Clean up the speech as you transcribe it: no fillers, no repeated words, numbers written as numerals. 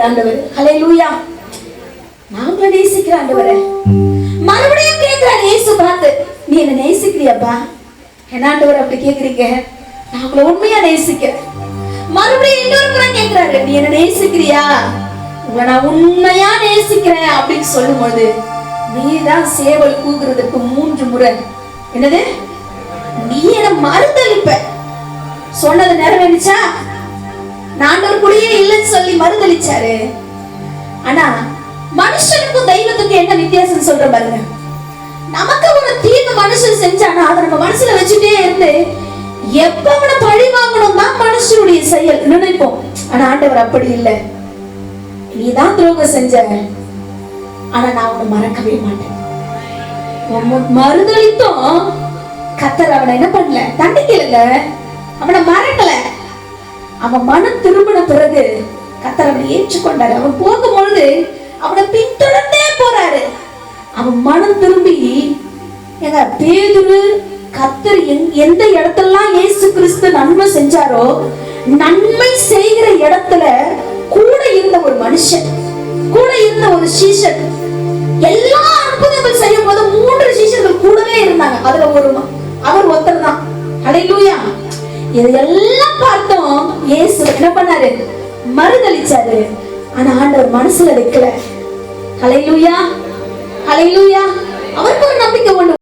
ஆண்டவர். ஹல்லேலூயா. நாம நேசிக்கிற ஆண்டவரே. மறுபடியும் கேக்குறாரு இயேசு பார்த்து, நீ என்ன நேசிக்கிறியாப்பா? என்ன ஆண்டவர் அப்படி கேக்குறீங்க? நான் உங்களை உண்மையா நேசிக்கிறேன். மறுபடியும் இன்னொரு முறை கேக்குறாரு, நீ என்ன நேசிக்கிறியா? உங்களை நான் உண்மையா நேசிக்கிறேன் அப்படின்னு சொல்லும்போது, நீதான் சேவல் கூகுறதுக்கு 3 முறை என்னது, நீ என்ன மறுதலிப்ப சொன்னது நிறைவேறிச்சா? ஆண்டவர் கூடயே இல்லைன்னு சொல்லி மறுதலிச்சாரு. ஆனா மனுஷனுக்கும் தெய்வத்துக்கும் என்ன வித்தியாசம் சொல்ற பாருங்க. நமக்கு ஒரு தீங்கு மனுஷன் செஞ்சானா அதை நம்ம மனசுல வச்சுட்டே இருந்து எப்ப அவனை பழி வாங்கணும் தான் மனுஷனுடைய செயல் நினைப்போம். ஆனா ஆண்டவர் அப்படி இல்லை. நீதான் துரோகம் செஞ்ச, ஆனா நான் உன்னை மறக்கவே மாட்டேன். மறுதலித்தும் கர்த்தர் அவனை என்ன பண்ணல, தண்டிக்கல, அவனை மறக்கல. அவன் மனம் திரும்பின பிறகு கர்த்தர் அவனை ஏற்றுக்கொண்டாரு. அவன் போகும்பொழுது அவனை பின்தொடர்ந்தே போறாரு. அவன் மனம் திரும்பி பேதுரு கர்த்தர் எந்த இடத்தெல்லாம் இயேசு கிறிஸ்து நன்மை செஞ்சாரோ, நன்மை செய்கிற இடத்துல கூட இருந்த ஒரு மனுஷன், கூட இருந்த ஒரு சீஷன், எல்லா அற்புதங்கள் செய்யும் போது 3 சீஷர்கள் கூடவே இருந்தாங்க. அதுல அவர் ஒருத்தர் தான். ஹல்லேலூயா. இதெல்லாம் பார்த்தோம். இயேசு என்ன பண்ணாரு, மறுதலிச்சாரு. ஆனா ஆண்டவர் மனசுல வைக்கல. ஹல்லேலூயா, ஹல்லேலூயா. அவருக்கு ஒரு நம்பிக்கை